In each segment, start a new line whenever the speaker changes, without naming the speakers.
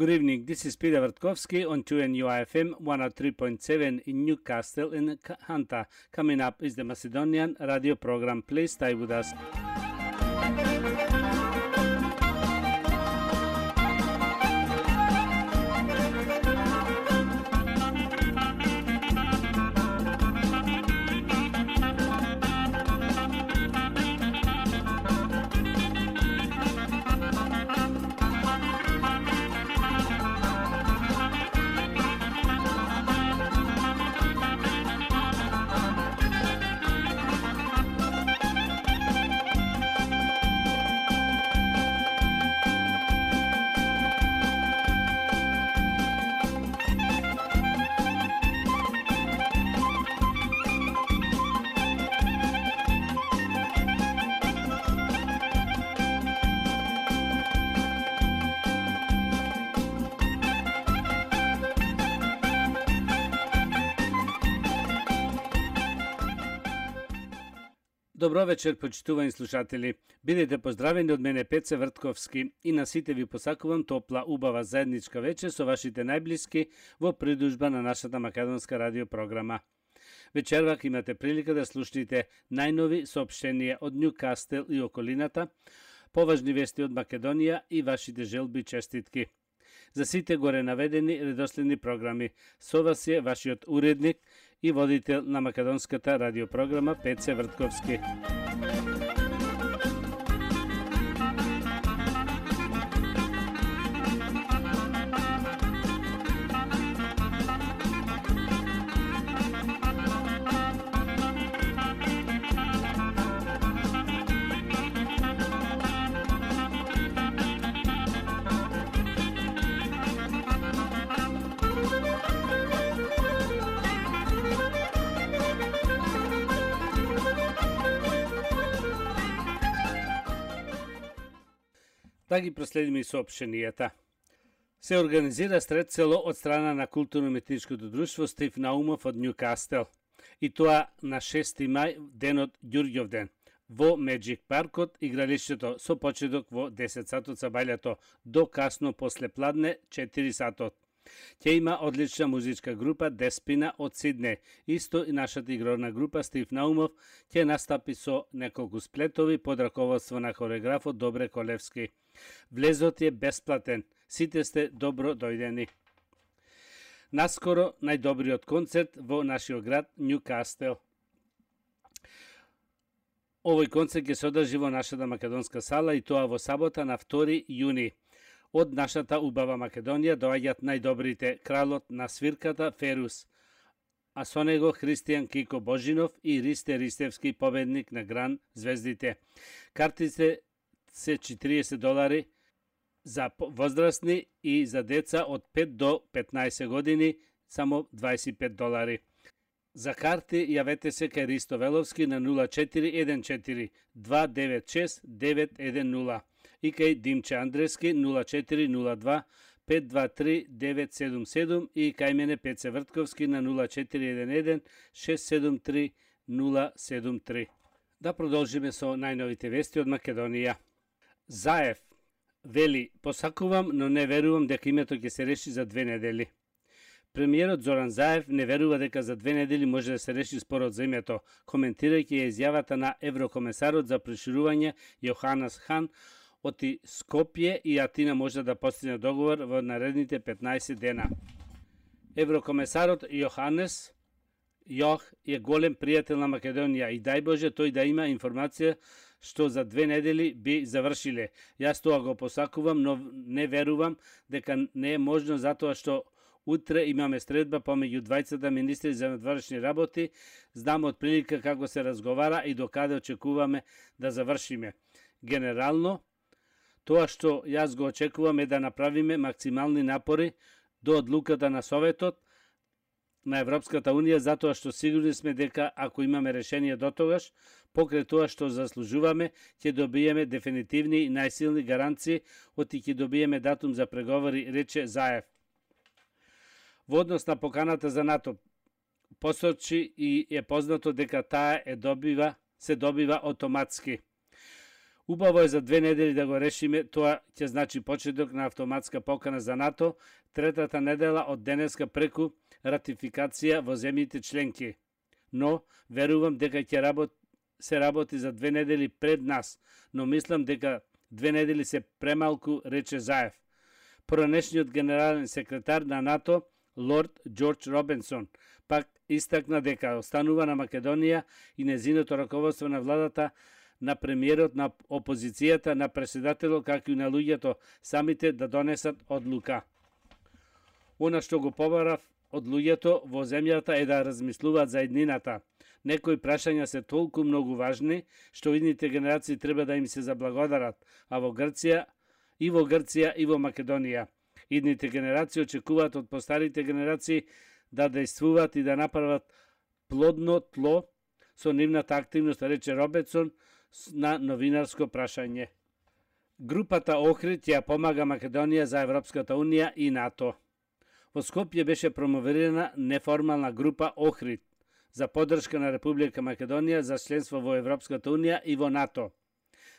Good evening, this is Peter Vertkovsky on 2NUIFM 103.7 in Newcastle in Hunter. Coming up is the Macedonian radio program. Please stay with us. Добро вечер, почитувани слушатели. Бидете поздравени од мене Пеце Вртковски и на сите ви посакувам топла, убава заедничка вечер со вашите најблиски во придужба на нашата македонска радио програма. Вечервак имате прилика да слушнете најнови соопштенија од Ньюкастел и околината, поважни вести од Македонија и вашите желби и честитки. За сите горе наведени редоследни програми, со вас е вашиот уредник и водител на македонската радиопрограма Пеце Вртковски. Да ги проследиме и соопштенијата. Се организира стрет-село од страна на културно-уметничкото друштво Стив Наумов од Ньюкастел. И тоа на 6 мај, денот Ѓурѓовден, во Меджик паркот, игралиштето со почеток во 10 сатот сабајлето до касно после пладне 4 сатот. Ќе има одлична музичка група Деспина од Сидне. Исто и нашата игрорна група Стив Наумов ќе настапи со неколку сплетови под раководство на хореографот Добре Колевски. Влезот е бесплатен. Сите сте добро дојдени. Наскоро најдобриот концерт во нашиот град Ньюкастел. Овој концерт ќе се одржи во нашата македонска сала и тоа во сабота на 2 јуни. Од нашата убава Македонија доаѓаат најдобрите: кралот на свирката Ферус, а со него Христијан Кико Божинов и Ристе Ристевски, победник на Гран Звездите. Картите се $40 за возрастни и за деца од 5 до 15 години само $25. За карти јавете се кај Ристо Веловски на 0414 296 910 и кај Димче Андрески 0402 523 977 и кај мене Пеце Вртковски на 0411 673 073. Да продолжиме со најновите вести од Македонија. Заев вели: посакувам, но не верувам дека името ќе се реши за 2 недели. Премиерот Зоран Заев не верува дека за 2 недели може да се реши спорот за името, коментирајќи ја изјавата на еврокомесарот за проширување Јоханес Хан оти Скопје и Атина може да постигне договор во наредните 15 дена. Еврокомесарот Јоханес е голем пријател на Македонија и дај Боже тој да има информација што за 2 недели би завршиле. Јас тоа го посакувам, но не верувам дека не е можно, затоа што утре имаме средба помеѓу двајцата министри за надворешни работи, знам од прилика како се разговара и докаде очекуваме да завршиме. Генерално, тоа што јас го очекувам е да направиме максимални напори до одлуката на Советот на Европската Унија, затоа што сигурни сме дека ако имаме решение до тогаш, покрај тоа што заслужуваме, ќе добиеме дефинитивни и најсилни гаранции, оти ќе добиеме датум за преговори, рече Заев. Во однос на поканата за НАТО, посочи и е познато дека таа се добива автоматски. Убаво е за 2 недели да го решиме, тоа ќе значи почеток на автоматска покана за НАТО, третата недела од денеска преку ратификација во земјите членки. Но, верувам дека ќе се работи за 2 недели пред нас, но мислам дека 2 недели се премалку, рече Заев. Поранешниот генерален секретар на НАТО, Лорд Џорџ Робинсон, пак истакна дека останува на Македонија и незиното раководство на владата, на премиерот, на опозицијата, на преседателот, како и на луѓето самите да донесат одлука. Она што го побарав од луѓето во земјата е да размислуваат за иднината. Некои прашања се толку многу важни, што идните генерации треба да им се заблагодарат, а во Грција и во Македонија. Идните генерации очекуваат од постарите генерации да действуваат и да направат плодно тло со нивната активност, рече Робинсон на новинарско прашање. Групата Охрид ја помага Македонија за Европската Унија и НАТО. Во Скопје беше промовирана неформална група Охрид за поддршка на Република Македонија за членство во Европската Унија и во НАТО.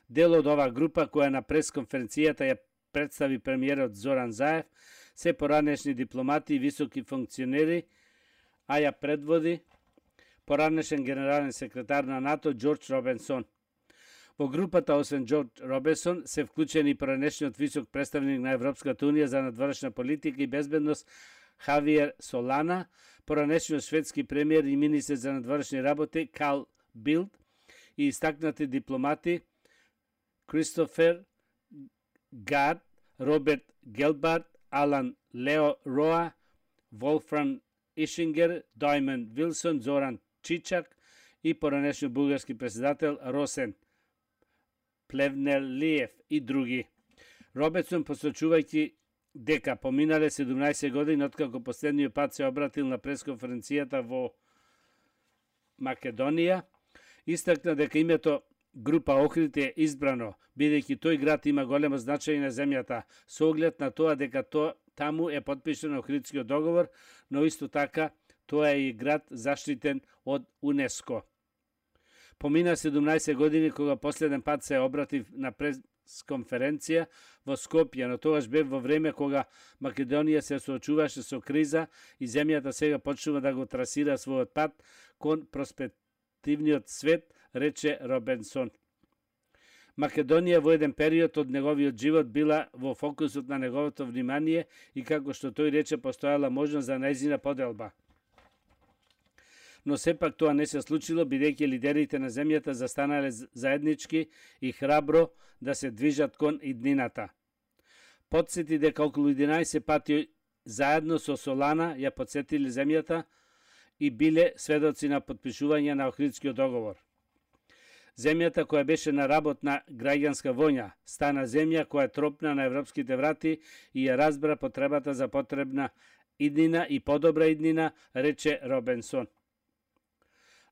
Дел од оваа група, која на пресконференцијата ја представи премиерот Зоран Заев, се поранешни дипломати и високи функционери, а ја предводи поранешен генерален секретар на НАТО Џорџ Робинсон. Во групата, освен Џорџ Робинсон, се вклучени поранешниот висок представник на Европската Унија за надворешна политика и безбедност Хавиер Солана, поранешниот шведски премиер и министер за надворешни работи Карл Билд и истакнати дипломати Кристофер Гард, Роберт Гелбард, Алан Лео Роа, Волфрам Ишингер, Дојмен Вилсон, Зоран Чичак и поранешниот бугарски председател Росен Плевнелиев и други. Робинсон, посочувајќи дека поминале 17 години откако последниот пат се обратил на пресконференцијата во Македонија, истакна дека името група Охрид е избрано, бидејќи тој град има големо значење на земјата, со оглед на тоа дека таму е подпишан Охридскиот договор, но исто така тоа е и град заштитен од УНЕСКО. Помина 17 години кога последен пат се обратив на пресконференција во Скопје, но тогаш бе во време кога Македонија се соочуваше со криза и земјата сега почнува да го трасира својот пат кон просперитивниот свет, рече Робинсон. Македонија во еден период од неговиот живот била во фокусот на неговото внимание и како што тој рече постојала можност за нејзина поделба. Но сепак тоа не се случило, бидејќи лидерите на земјата застанале заеднички и храбро да се движат кон иднината. Подсети дека околу 11 пати заедно со Солана ја подсетили земјата и биле сведоци на подпишување на Охридскиот договор. Земјата која беше на работна граѓанска воња стана земја која тропна на европските врати и ја разбра потребата за потребна иднина и подобра иднина, рече Робинсон.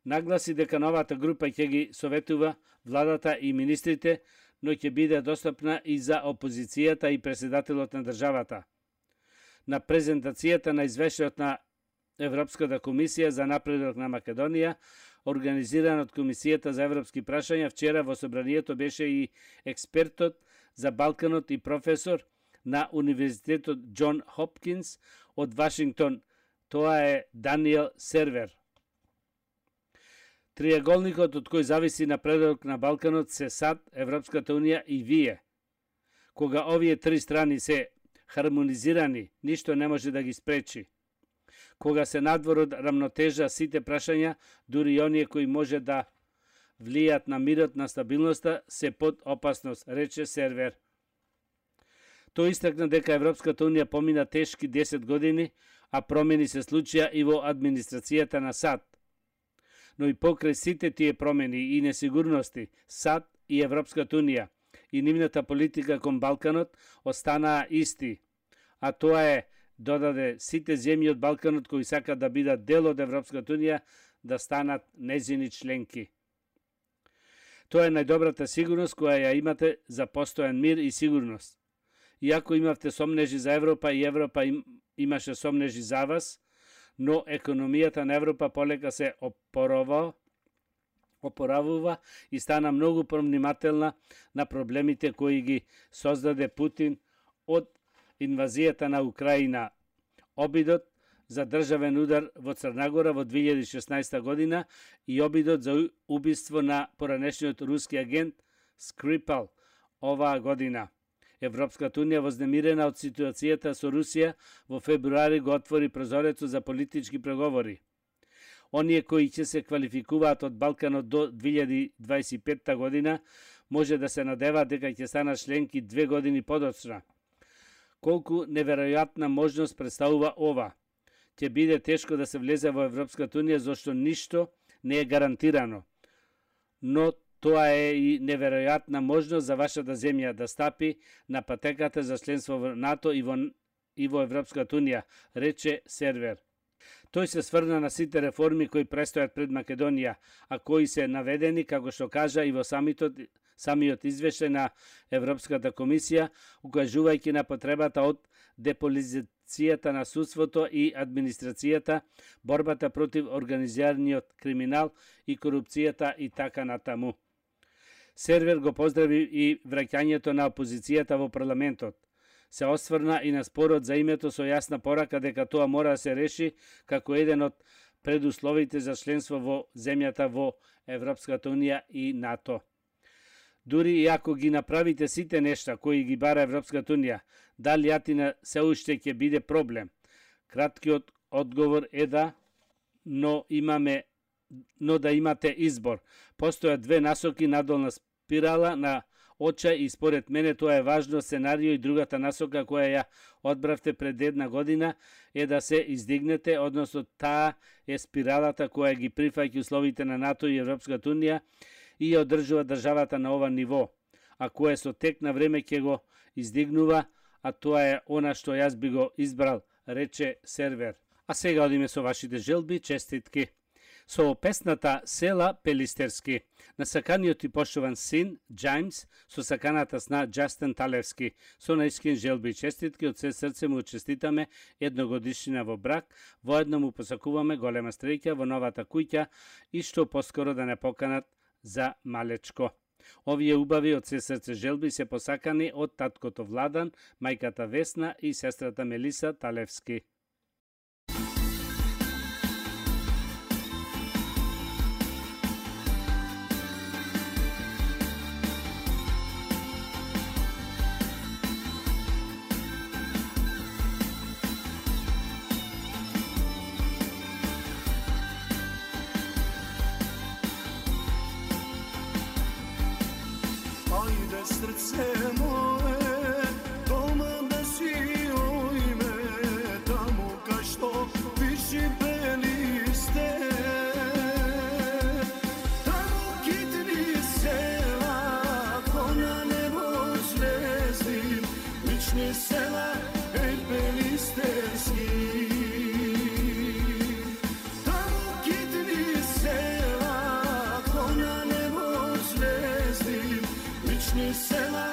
Нагласи дека новата група ќе ги советува владата и министрите, но ќе биде достапна и за опозицијата и председателот на државата. На презентацијата на извештајот на Европската комисија за напредок на Македонија, организиран од Комисијата за европски прашања, вчера во собранието беше и експертот за Балканот и професор на Универзитетот Џон Хопкинс од Вашингтон. Тоа е Даниел Сервер. Триаголникот од кој зависи напредок на Балканот се САД, Европската Унија и вие. Кога овие три страни се хармонизирани, ништо не може да ги спречи. Кога се надвор од рамнотежа сите прашања, дури и оние кои може да влијат на мирот, на стабилноста, се под опасност, рече Сервер. Тој истакна дека Европската Унија помина тешки 10 години, а промени се случија и во администрацијата на САД. Но и покрај сите тие промени и несигурности, САД и Европската Унија и нивната политика кон Балканот останаа исти, а тоа е додаде сите земји од Балканот кои сакаат да бидат дел од Европската Унија да станат нејзини членки. Тоа е најдобрата сигурност која ја имате за постојан мир и сигурност. Иако имавте сомнежи за Европа и Европа имаше сомнежи за вас, но економијата на Европа полека се опоравува и стана многу повнимателна на проблемите кои ги создаде Путин од инвазијата на Украина, обидот за државен удар во Црнагора во 2016 година и обидот за убиство на поранешниот руски агент Скрипал оваа година. Европската унија, вознемирена од ситуацијата со Русија, во февруари го отвори прозорецот за политички преговори. Оние кои ќе се квалификуваат од Балканот до 2025 година може да се надеваат дека ќе станат членки 2 години подоцна. Колку неверојатна можност представува ова. Ќе биде тешко да се влезе во Европската унија зашто ништо не е гарантирано. Но тоа е и неверојатна можност за вашата земја да стапи на патеката за членство во НАТО и во Европската унија, рече Сервер. Тој се сврна на сите реформи кои престојат пред Македонија, а кои се наведени, како што кажа и во самиот извештај на Европската комисија, укажувајќи на потребата од деполитизацијата на судството и администрацијата, борбата против организираниот криминал и корупцијата и така натаму. Сервер го поздрави и враќањето на опозицијата во парламентот. Се осврна и на спорот за името со јасна порака дека тоа мора да се реши како еден од предусловите за членство во земјата во Европската унија и НАТО. Дури и ако ги направите сите нешта кои ги бара Европската унија, дали јатина се уште ќе биде проблем? Краткиот одговор е да, но да имате избор. Постојат две насоки, надолна спирала на оча и според мене тоа е важно сценарио и другата насока која ја одбравте пред една година е да се издигнете, односно таа е спиралата која ги прифаќа условите на НАТО и Европската унија и ја одржува државата на ова ниво, а кое со тек на време ќе го издигнува, а тоа е она што јас би го избрал, рече Сервер. А сега одиме со вашите желби, честитки. Со песната Села Пелистерски, на саканиот и поштован син, Джајмс, со саканата сна Джастин Талевски, со најскин желби и честитки, од се срце му честитаме едногодишнина во брак, воедно му посакуваме голема среќа во новата куќа и што поскоро да не поканат за малечко. Овие убави од се срце желби се посакани од таткото Владан, мајката Весна и сестрата Мелиса Талевски.
Srce moje, doma da si ujme, tamo ka što viši peliste. Tamo kitni sela, ko na nebo zvezdim, lični sela, ej pelisterski. Tamo kitni sela, ko na nebo zvezdim, sela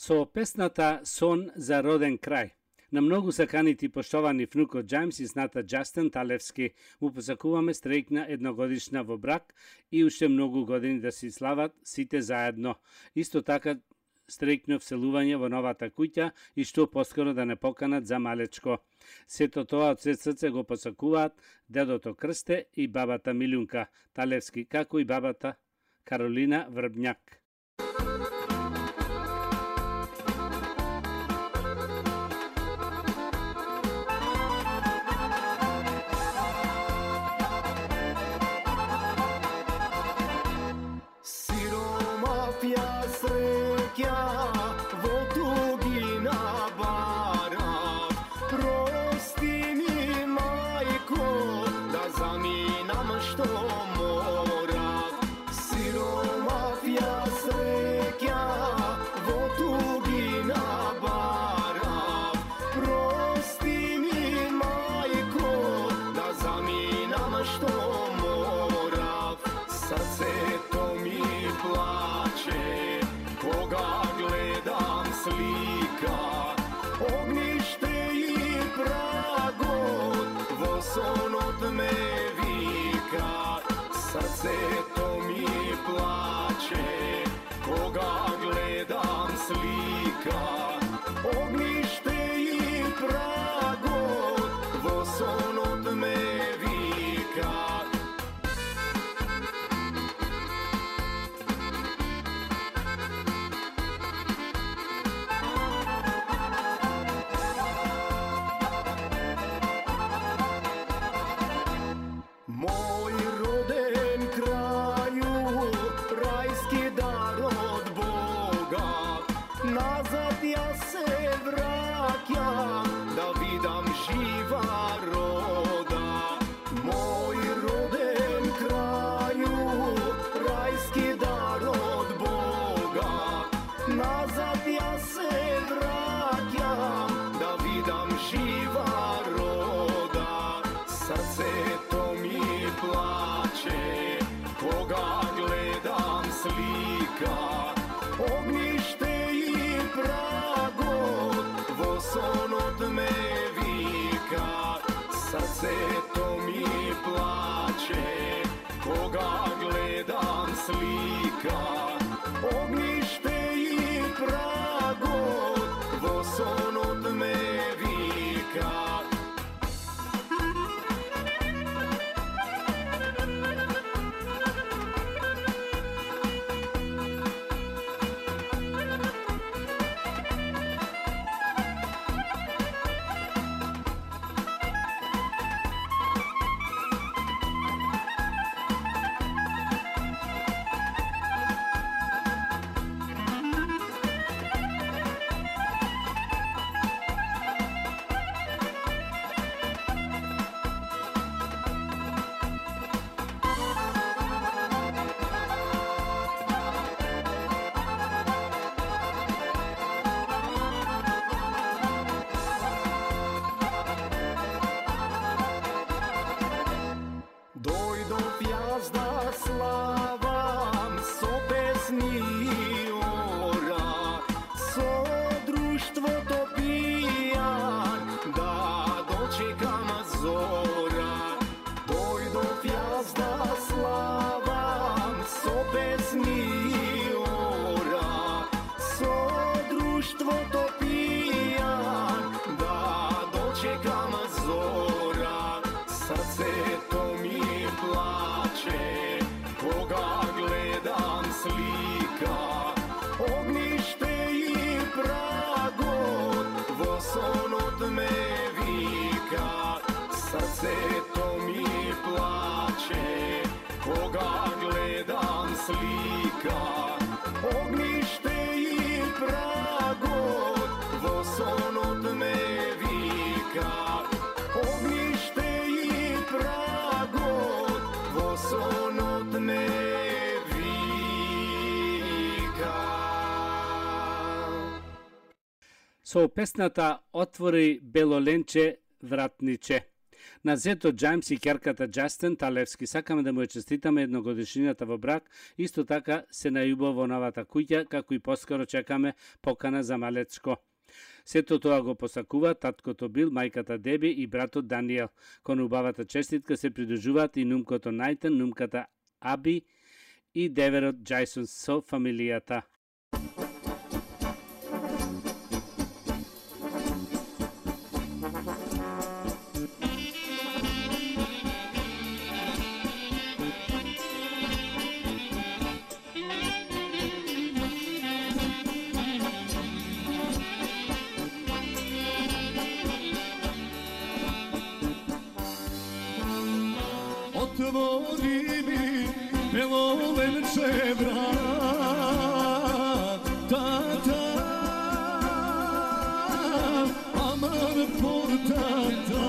Со песната Сон за роден крај. На многу саканите поштовани внуко Джеймс и сната Джастин Талевски му посакуваме среќна едногодишна во брак и уште многу години да си слават сите заедно. Исто така среќно вселување во новата куќа и што поскоро да не поканат за малечко. Сето тоа од се срце го посакуваат дедото Крсте и бабата Милунка Талевски, како и бабата Каролина Врбњак.
Srceto mi plače, koga gledam slika, ognjište i pragot, vo son od me vika. Moj roden kraju, rajski dar od Boga, nazad ja se vraćam, da vidam živa roda. Moj roden kraju, rajski dar od Boga, nazad ja se vraćam, da vidam živa roda. Srce to mi plače, koga gledam slika, ognjište i pragot, vo son od me vika. Srce to mi plače, koga gledam slika, ognjište i pragot, vo son od me vika. Slavam so pesni i ora, so društvo to pijan, da dočekam zora. Dojdo fjazda slavam so pesni i ora, so društvo to pijan, da dočekam zora. Srce to mi plače, koga gledam slika, ognjište i pragot, vo son od me vika. Srce to mi plače, koga gledam slika, ognjište i pragot, vo son od me vika. Ognjište i pragot, vo son od me vika.
Со песната Отвори бело ленче вратниче. На зето Джајмс и ќерката Џастин Талевски сакаме да му ја честитаме едногодишнината во брак, исто така се најубаво во новата куќа, како и поскоро чекаме покана за малечко. Сето тоа го посакува таткото Бил, мајката Деби и братот Даниел. Кон убавата честитка се придружуваат и нумкото Најтан, нумката Аби и деверот Џајсон со фамилијата.
Otvori mi belovenče vrata, amar portata.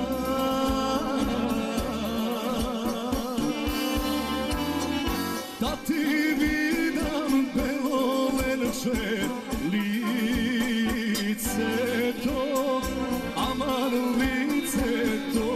Da ti vidam belovenče lice to, amar lice to.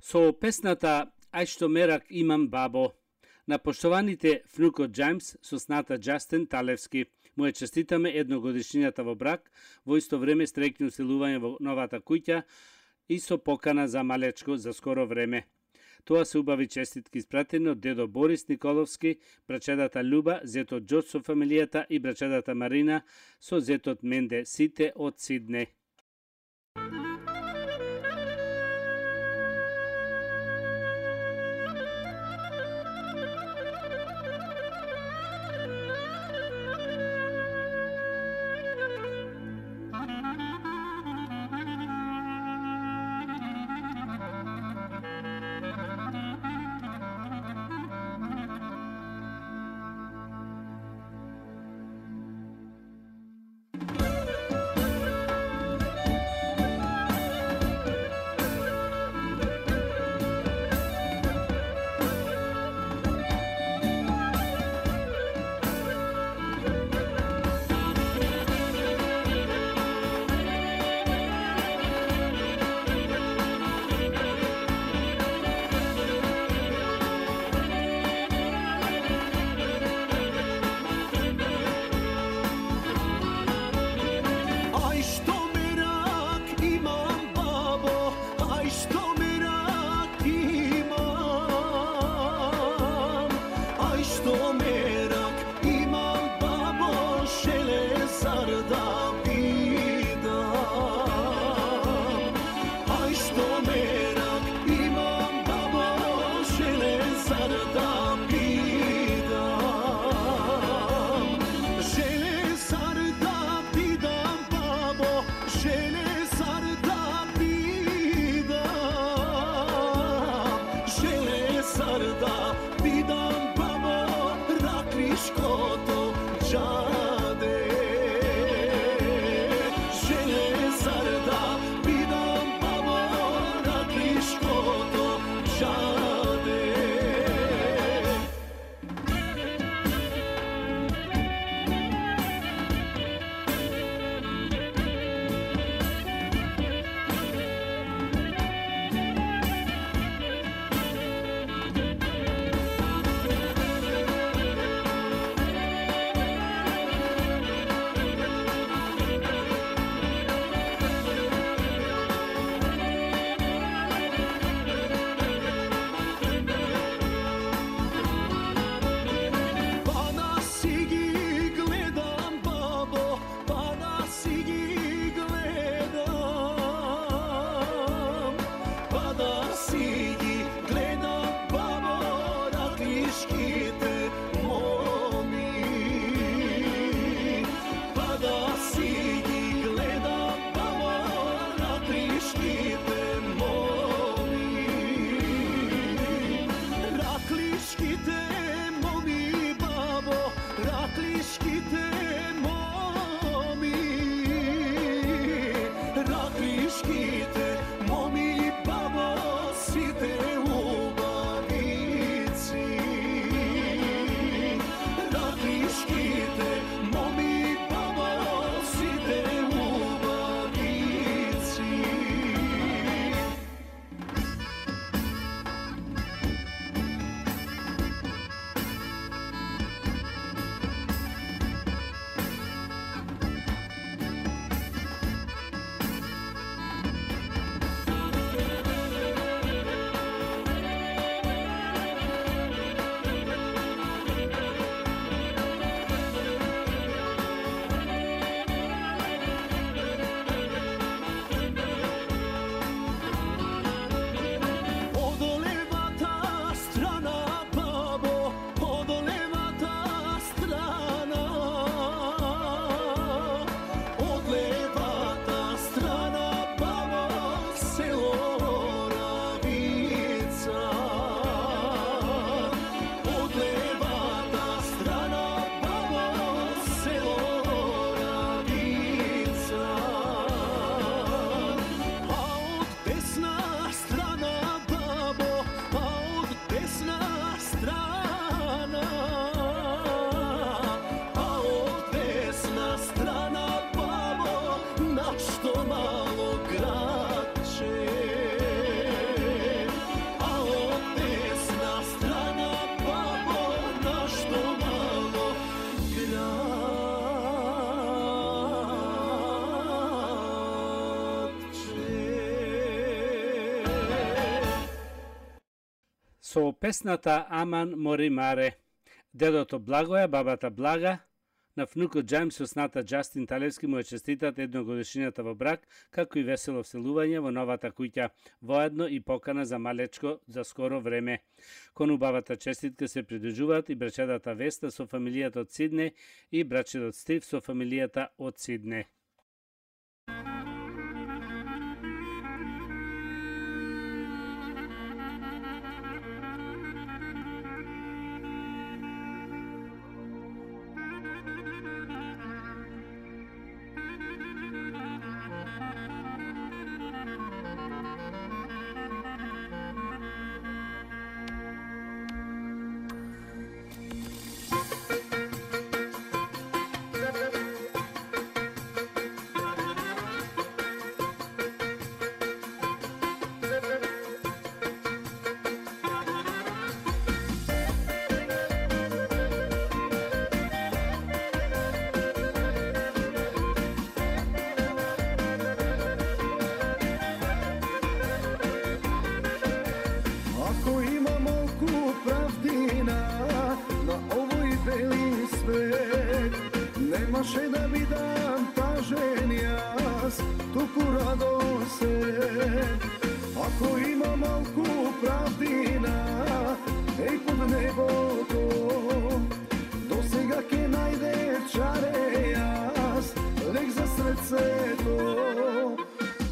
Со песната Ај што мерак имам бабо, на поштованите внукот Џајмс со сната Џастин Талевски, му ја честитаме едногодишнината во брак, во исто време стрекни уселување во новата куќа и со покана за малечко за скоро време. Тоа се убави честитки испратени од дедо Борис Николовски, брачедата Љуба, зетот Џорџ со фамилијата и брачедата Марина со зетот Менде, сите од Сидне. Со песната Аман Мори Маре, дедото Благоја, бабата Блага, на внукот Джеймс со сната Џастин Талевски му ја честитат едногодишнината во брак, како и весело вселување во новата куќа, воедно и покана за малечко за скоро време. Кон убавата честитка се придружуваат и брачедата Веста со фамилијата од Сидне и брачедот Стив со фамилијата од Сидне.
Nemaše da mi dam tažen jas, tuku radose. Ako ima malku pravdina, ej pod nebo to, dosega ke najde čare jas, lek za srce to.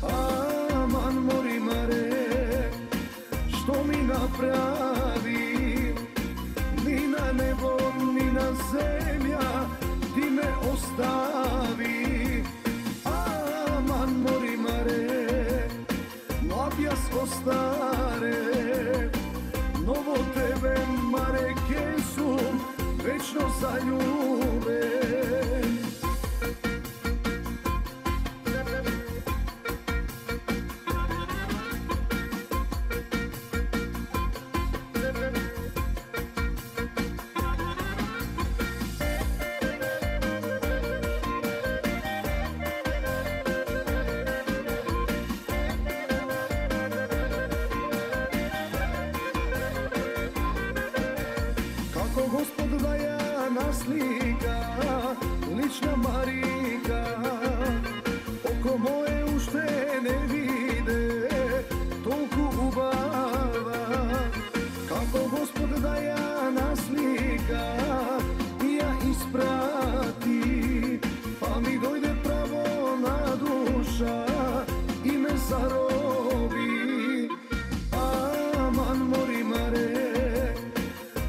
Aman mori mare, što mi napravi, ni na nebo, ni na zemlja, ti me ostavi. Aman mori mare, mladjas ostare, novo tebe mare kesum, večno zaljuben. Gospod da ja naslika, lična Marika, oko moje ušte ne vide, toliko ubava. Kako Gospod da ja naslika, i ja isprati, pa mi dojde pravo na duša i me zarobi. Aman mori mare,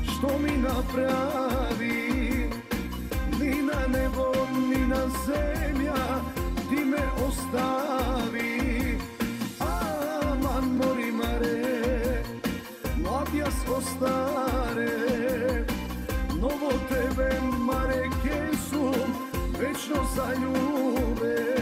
što mi napravi, ni na nebo, ni na zemlja, ti me ostavi. Aman mori mare, mladjas ostare, novo tebe mare kesum, večno zaljuben.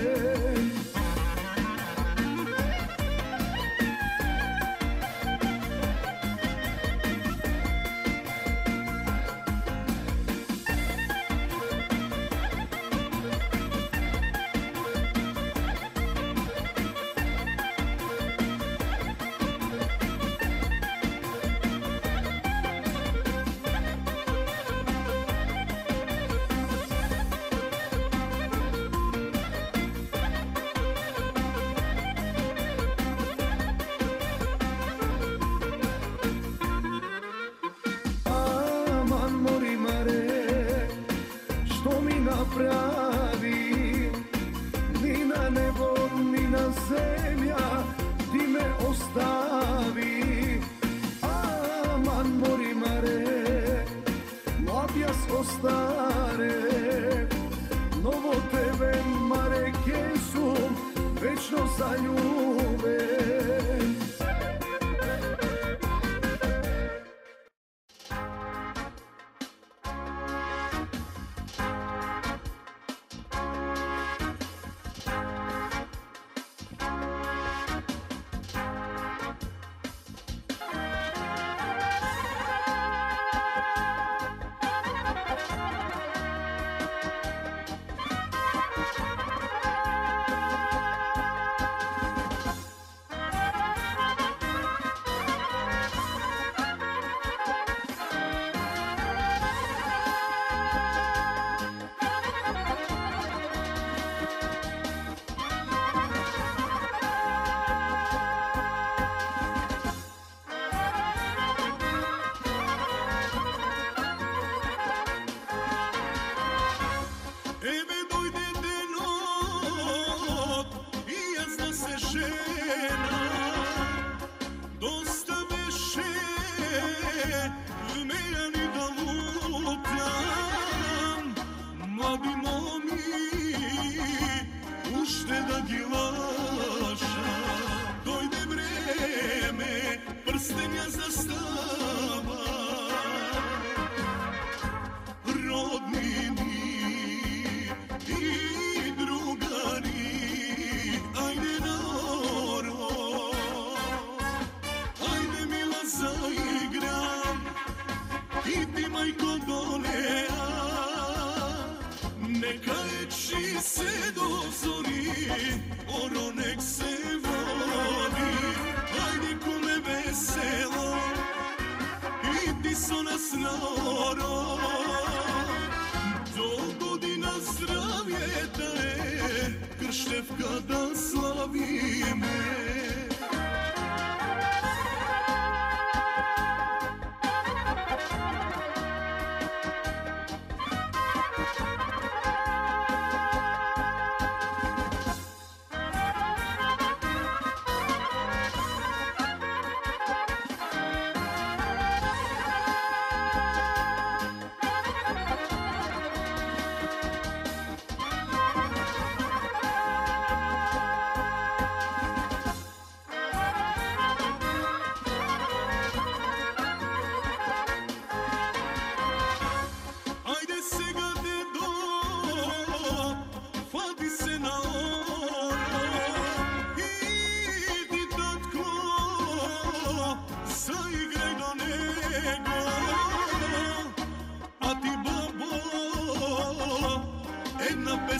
Napravi, ni na nebo, ni na zemlja, ti me ostavi. Aman mori mare, mladjas ostare, novo tebe mare kesum, večno zaljuben.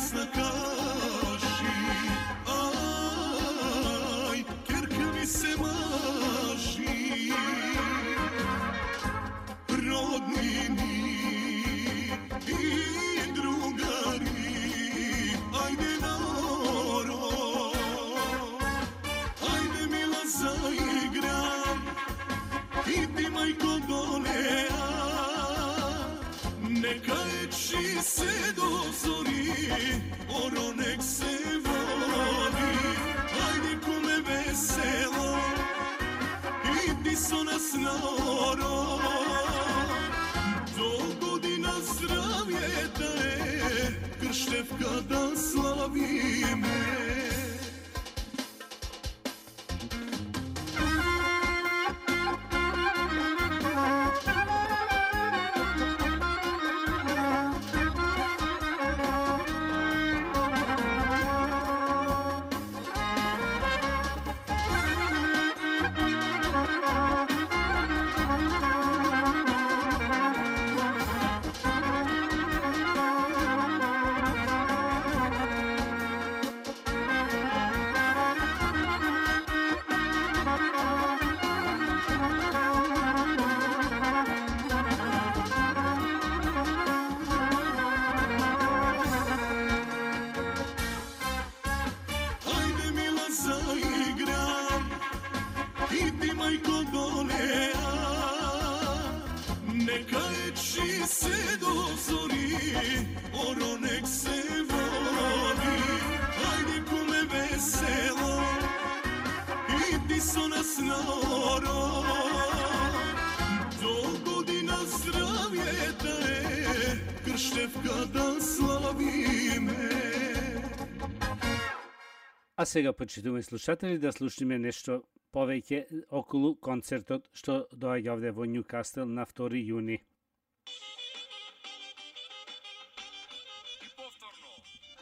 pesna kaži, aj, kerka mi se maži, rodnini i drugari, ajde noro, ajde mila zaigram, i ti majko dolea, neka eči se do zori, oro nek se voli, ajde kome veselo, i ti so nas noro, do godina zdravje da je, Krštevka da slavime.
А сега, почитуваме слушатели, да слушнеме нешто повеќе околу концертот што доаѓа овде во Нјукастел на 2 јуни.
И повторно,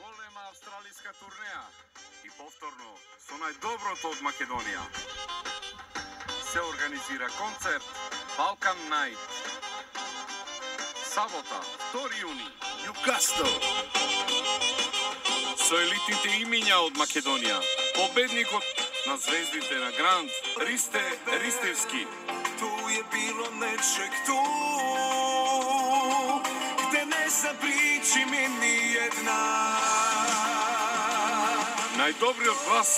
голема австралиска турнеја. И повторно, со најдоброто од Македонија. Се организира концерт Balkan Night. Сабота, 2 јуни, Нјукастел. Со елитните имиња од Македонија, победникот на звездите на Гранд, Ристе Ристевски.
Tu je bilo nečeg tu, gde ne zapriči mi nijedna.
Најдобриот глас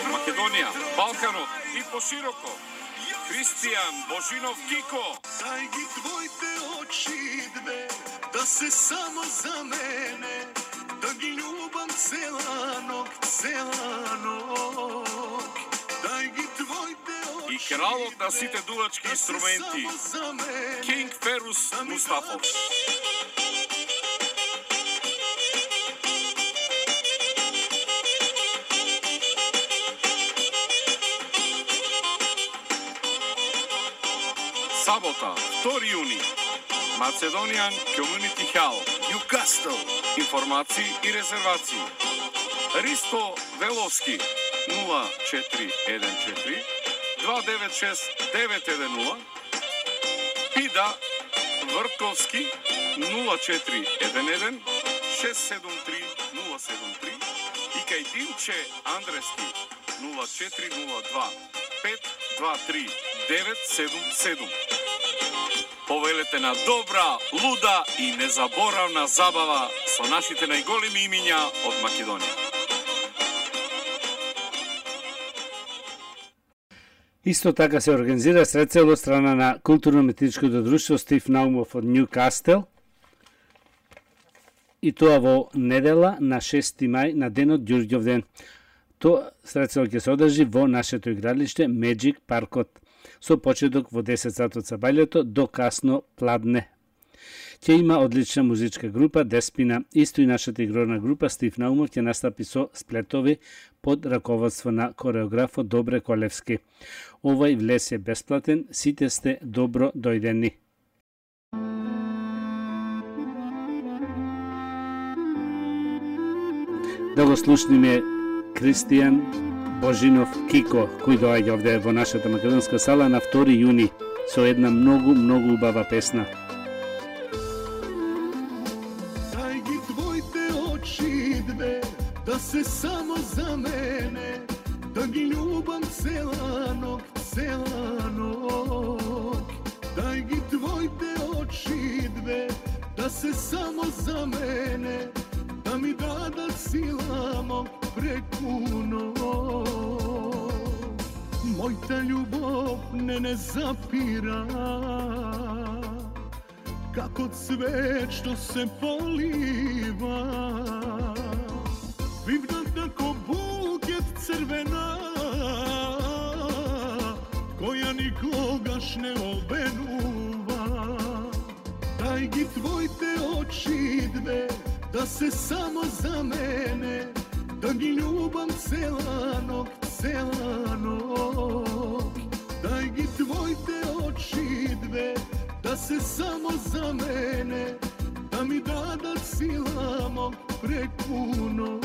Македонија, Балканот и пошироко. Христијан Божинов Кико.
Дай ги твоите очи две, да се само за мене, да ги љубам целанок, целанок. Дай ги твоите очи.
И кралот на сите дувачки инструменти, Кинг Ферус Мустафов. Сабота, 2 јуни, Macedonian Community Hall, Нјукастел. Информации и резервации. Ристо Веловски 0414 296 910. Пида Вртковски 0411 673 073 и Кајдинче Андрески 0402 523 977. Повелете на добра, луда и незаборавна забава со нашите најголеми имиња од Македонија.
Исто така се организира средцел од страна на културно-методичкото друштво Стив Наумов од Нјукастел, и тоа во недела на 6 мај на денот Ѓурѓов ден. Тоа средцел ќе се одржи во нашето игралиште Меджик паркот, со почеток во 10 сатот сабајлето до касно пладне. Ќе има одлична музичка група Деспина, исто и нашата игрорна група Стив Наумов ќе настапи со сплетови под раководство на кореографот Добре Колевски. Овој влез е бесплатен, сите сте добро дојдени. Да го слушниме Христијан Божинов Кико, кој доаѓа овде во нашата македонска сала на 2 јуни со една многу убава песна.
Дай ги твоите oči dve, da se samo za mene, da gi ljubam celanog, celanog. Daj gi tvojte oči dve, da se samo za mene, da mi dada silamo prekuno. Moj ta ljubov ne zapira, kako cvet što se poliva. Vivna tako buket crvena, koja nikogaš ne obenuva. Daj gi tvojte oči dve, da se samo za mene, da gi ljubam celanog, celanog. Daj gi tvojte oči dve, da se samo za mene, da mi dada silamo prekuno.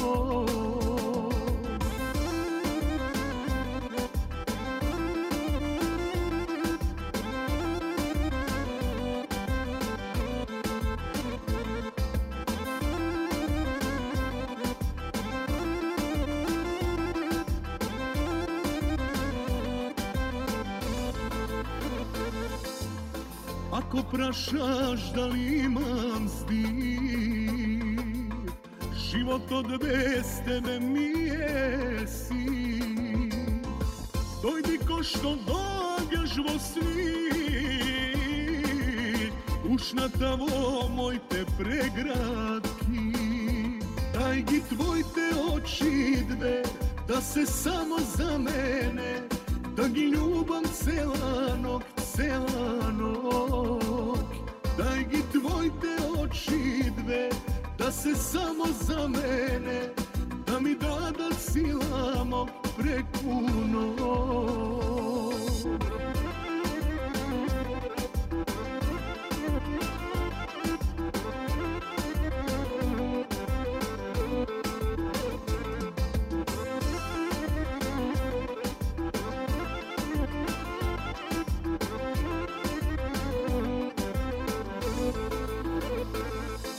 Ako prašaš da li imam zdir, život od bez tebe mi je sir. Dojdi ko što dogaš vo svit, ušnatavo moj te pregradki. Daj gi tvojte oči dve, da se samo za mene, da gi ljubam celanog, celanog. Daj gi tvojte oči dve, da se samo za mene, da mi dada silamo prekuno.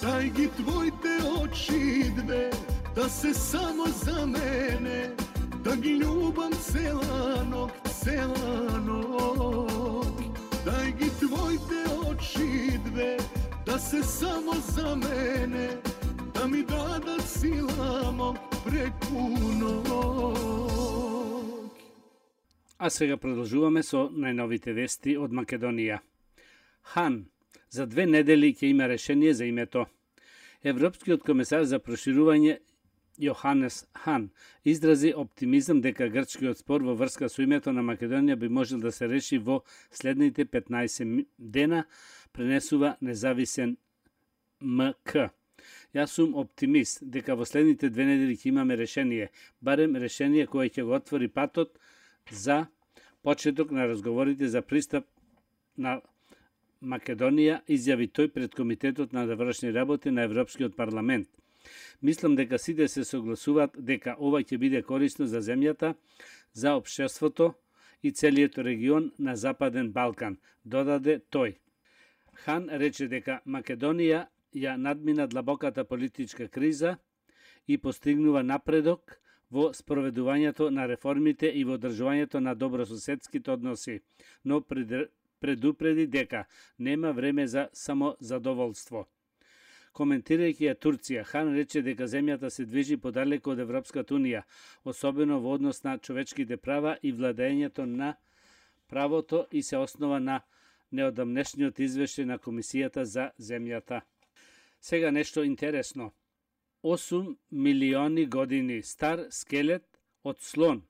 Daj gi tvojte oči dve, da se samo za mene, da gi ljubam celanog, celanog. Daj gi tvojte oči dve, da se samo za mene, da mi dada silamo prekunog.
A сега продолжуваме со најновите вести од Македонија. Хан за 2 недели ќе има решение за името. Европскиот комесар за проширување Јоханес Хан изрази оптимизам дека грчкиот спор во врска со името на Македонија би можел да се реши во следните 15 дена, пренесува независен МК. Јас сум оптимист дека во следните 2 недели ќе имаме решение, барем решение кое ќе го отвори патот за почеток на разговорите за пристап на Македонија, изјави тој пред Комитетот на завршни работи на Европскиот парламент. Мислам дека сите се согласуваат дека ова ќе биде корисно за земјата, за општеството и целиот регион на Западен Балкан, додаде тој. Хан рече дека Македонија ја надмина длабоката политичка криза и постигнува напредок во спроведувањето на реформите и во одржувањето на добрососедските односи, но предупреди дека нема време за самозадоволство. Коментирајќи ја Турција, Хан рече дека земјата се движи подалеку од Европската унија, особено во однос на човечките права и владењето на правото и се основа на неодамнешниот извештај на Комисијата за земјата. Сега нешто интересно. 8 милиони години стар скелет од слон,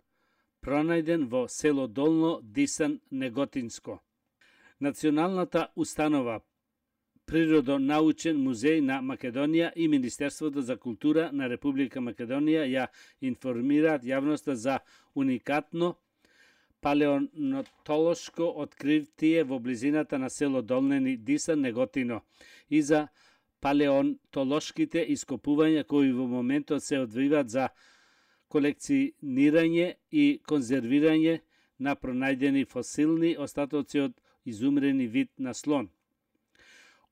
пронајден во село Долно Дисан, Неготинско. Националната установа Природонаучен музеј на Македонија и Министерството за култура на Република Македонија ја информираат јавноста за уникатно палеонтолошко откритие во близината на село Долнени Дисан, Неготино и за палеонтолошките ископувања кои во моментот се одвиваат за колекционирање и конзервирање на пронајдени фосилни остатоци од изумрени вид на слон.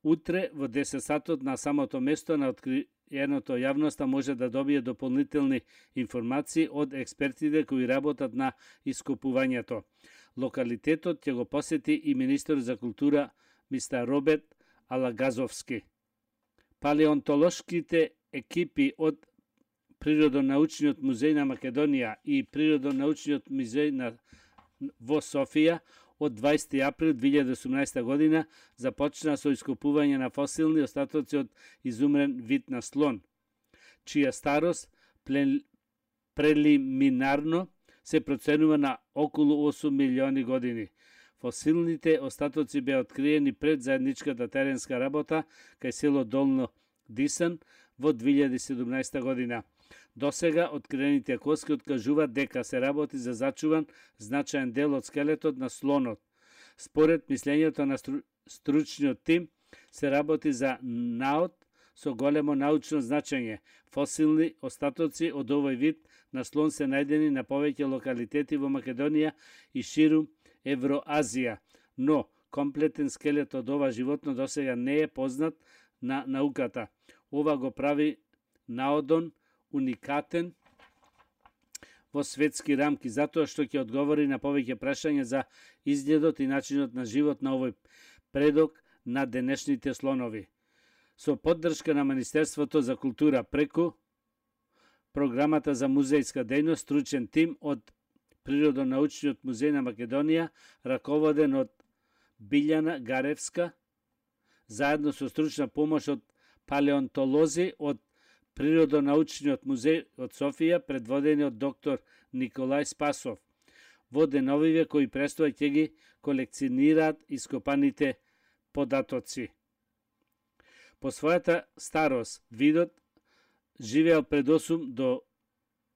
Утре во 10 сатот на самото место на откриеното јавноста може да добие дополнителни информации од експертите кои работат на ископувањето. Локалитетот ќе го посети и министер за култура мистер Роберт Алагазовски. Палеонтолошките екипи од Природонаучниот музеј на Македонија и Природонаучниот музеј во Софија од 20. април 2018 година започна со ископување на фосилни остатоци од изумрен вид на слон, чија старост прелиминарно се проценува на околу 8 милиони години. Фосилните остатоци беа откриени пред заедничката теренска работа кај село Долно Дисан во 2017 година. Досега откриените коски откажуваат дека се работи за зачуван значаен дел од скелетот на слонот. Според мислењето на стручниот тим, се работи за наод со големо научно значење. Фосилни остатоци од овој вид на слон се најдени на повеќе локалитети во Македонија и ширум Евроазија, но комплетен скелет од ова животно досега не е познат на науката. Ова го прави наодон уникатен во светски рамки, затоа што ќе одговори на повеќе прашања за изгледот и начинот на живот на овој предок на денешните слонови. Со поддршка на Министерството за култура преку програмата за музејска дејност, стручен тим од Природонаучниот музеј на Македонија, раководен од Билјана Гаревска, заедно со стручна помош од палеонтолози од Природонаучниот музеј од Софија, предводени од доктор Николај Спасов. Во деновиве кои престоја ќе ги колекционираат ископаните податоци. По својата старост, видот живеел пред 8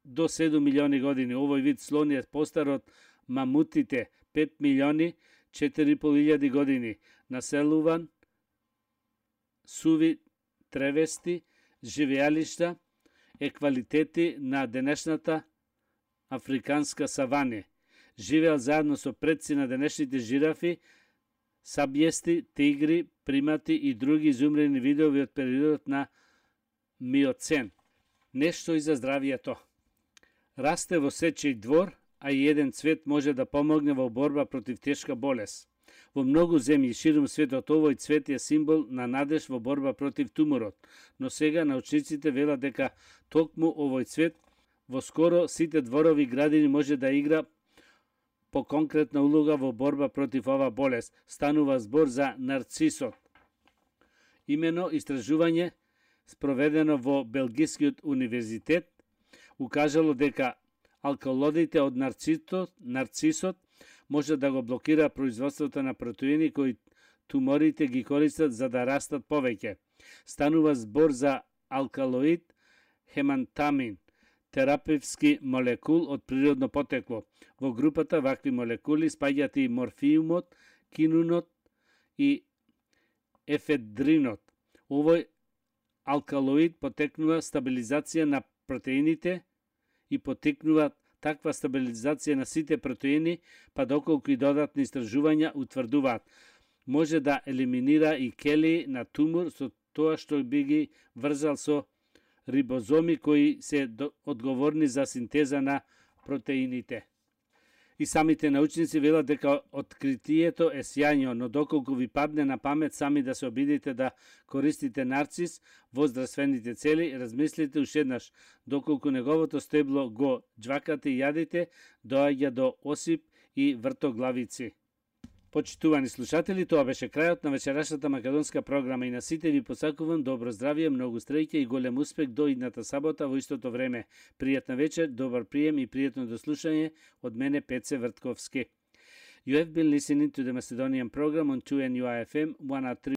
до 7 милиони години. Овој вид слон е постар од мамутите, 5 милиони 4.500 години. Населуван суви тревести, живеалишта, еквалитети на денешната африканска савани. Живеел заедно со предци на денешните жирафи, сабјести, тигри, примати и други изумрени видови од периодот на Миоцен. Нешто и за здравието. Расте во сечиј двор, а и еден цвет може да помогне во борба против тешка болест. Во многу земји ширум светот овој цвет е символ на надеж во борба против туморот, но сега научниците велат дека токму овој цвет во скоро сите дворови градини може да игра по конкретна улога во борба против ова болест. Станува збор за нарцисот. Имено истражување спроведено во Белгискиот универзитет укажало дека алкалодите од нарцисот може да го блокира производството на протеини кои туморите ги користат за да растат повеќе. Станува збор за алкалоид хемантамин, терапевски молекул од природно потекло. Во групата вакви молекули спаѓаат и морфиумот, кинунот и ефедринот. Овој алкалоид потекнува стабилизација на протеините и потекнуваат таква стабилизација на сите протеини, па доколку и додатни истражувања утврдуваат, може да елиминира и келии на тумор со тоа што би ги врзал со рибозоми кои се одговорни за синтеза на протеините. И самите научници велат дека откритието е сјајно, но доколку ви падне на памет сами да се обидите да користите нарцис во здравствените цели, размислите уште еднаш, доколку неговото стебло го џвакате и јадите, доаѓа до осип и вртоглавици. Почитувани слушатели, тоа беше крајот на вечерашната македонска програма и на сите ви посакувам добро здравје, многу среќа и голем успех до идната сабота во истото време. Пријатна вечер, добар прием и пријатно дослушање од мене Пеце Вртковски. You have been listening to the Macedonian program on 2NUI FM 103.